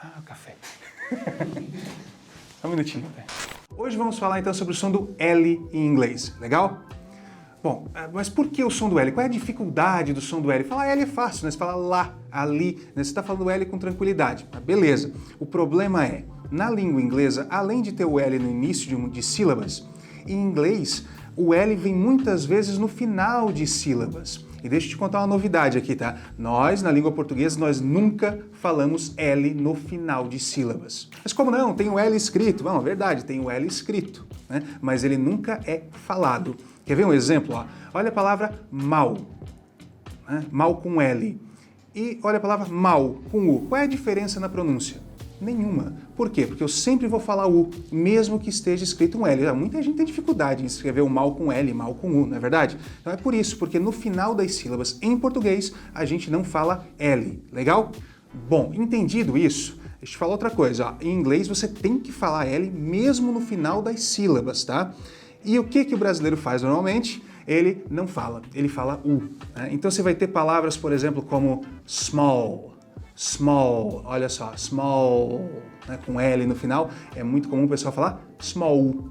Ah, café. Só um minutinho. Hoje vamos falar então sobre o som do L em inglês, legal? Bom, mas por que o som do L? Qual é a dificuldade do som do L? Falar L é fácil, né? Você fala lá, ali, né? Você está falando L com tranquilidade. Beleza. O problema é, na língua inglesa, além de ter o L no início de sílabas, em inglês, o L vem muitas vezes no final de sílabas. E deixa eu te contar uma novidade aqui, tá? Nós, na língua portuguesa, nós nunca falamos L no final de sílabas. Mas como não? Tem o L escrito. Bom, é verdade, tem o L escrito, né? Mas ele nunca é falado. Quer ver um exemplo? Ó? Olha a palavra mal, né? Mal com L. E olha a palavra mal com U. Qual é a diferença na pronúncia? Nenhuma. Por quê? Porque eu sempre vou falar U, mesmo que esteja escrito um L. Muita gente tem dificuldade em escrever o mal com L, mal com U, não é verdade? Então é por isso, porque no final das sílabas em português a gente não fala L, legal? Bom, entendido isso, deixa eu te falar outra coisa. Ó. Em inglês você tem que falar L mesmo no final das sílabas, tá? E o que o brasileiro faz normalmente? Ele não fala, ele fala U. Né? Então você vai ter palavras, por exemplo, como small, small, olha só, small, né, com L no final, é muito comum o pessoal falar small.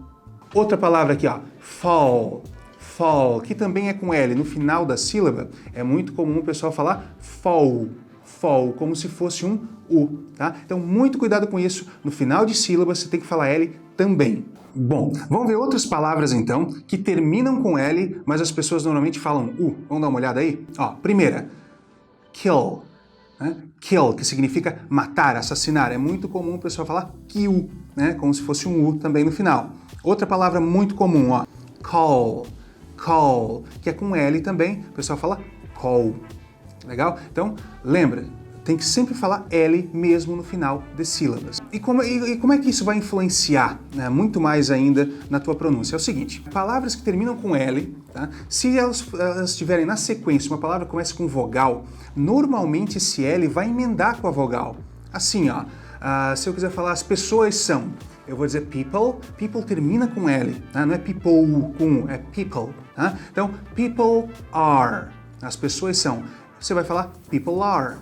Outra palavra aqui, ó, fall, fall, que também é com L no final da sílaba, é muito comum o pessoal falar fall, fall, como se fosse um U, tá? Então, muito cuidado com isso, no final de sílaba você tem que falar L também. Bom, vamos ver outras palavras então, que terminam com L, mas as pessoas normalmente falam U. Vamos dar uma olhada aí? Ó, primeira, kill. Né? Kill, que significa matar, assassinar. É muito comum o pessoal falar kill, né? Como se fosse um U também no final. Outra palavra muito comum, ó, call, call, que é com L também, o pessoal fala call. Legal? Então, lembra, tem que sempre falar L mesmo no final de sílabas. E como é que isso vai influenciar, né, muito mais ainda na tua pronúncia? É o seguinte, palavras que terminam com L, tá, se elas estiverem na sequência, uma palavra começa com vogal, normalmente esse L vai emendar com a vogal. Assim, ó, se eu quiser falar as pessoas são, eu vou dizer people, people termina com L, tá? Não é people com U, é people. Tá? Então, people are, as pessoas são. Você vai falar people are.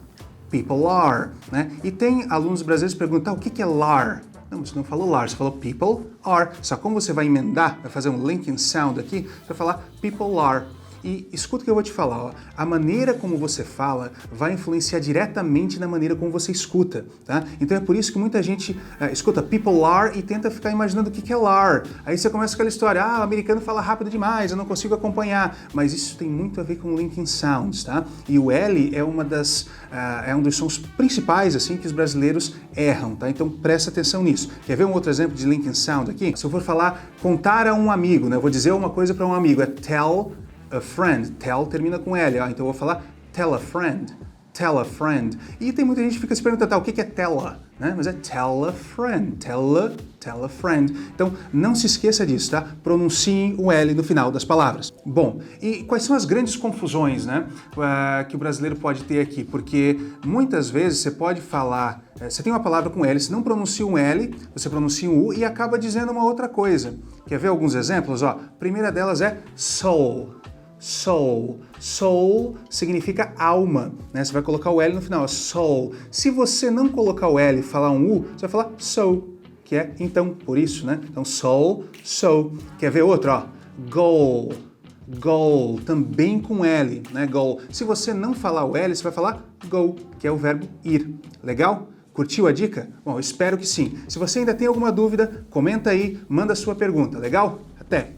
People are, né? E tem alunos brasileiros que perguntam, o que é lar? Não, você não falou lar, você falou people are. Só como você vai emendar, vai fazer um linking sound aqui, você vai falar people are. E escuta o que eu vou te falar, ó. A maneira como você fala vai influenciar diretamente na maneira como você escuta, tá? Então é por isso que muita gente escuta people are e tenta ficar imaginando o que é lar. Aí você começa aquela história, o americano fala rápido demais, eu não consigo acompanhar. Mas isso tem muito a ver com linking sounds, tá? E o L é um dos sons principais, assim, que os brasileiros erram, tá? Então presta atenção nisso. Quer ver um outro exemplo de linking sound aqui? Se eu for falar contar a um amigo, né? Eu vou dizer uma coisa para um amigo, é tell a friend, tell termina com L, então eu vou falar tell a friend, tell a friend. E tem muita gente que fica se perguntando, o que é tella? Né? Mas é tell a friend, tell a friend. Então não se esqueça disso, tá? Pronunciem o L no final das palavras. Bom, e quais são as grandes confusões, né, que o brasileiro pode ter aqui? Porque muitas vezes você pode falar, você tem uma palavra com L, você não pronuncia um L, você pronuncia um U e acaba dizendo uma outra coisa. Quer ver alguns exemplos? Ó, a primeira delas é soul. Soul. Soul significa alma, né? Você vai colocar o L no final, soul. Se você não colocar o L e falar um U, você vai falar soul, que é então, por isso, né? Então, soul, soul. Quer ver outro, ó? Goal. Goal, também com L, né? Goal. Se você não falar o L, você vai falar go, que é o verbo ir. Legal? Curtiu a dica? Bom, eu espero que sim. Se você ainda tem alguma dúvida, comenta aí, manda a sua pergunta, legal? Até!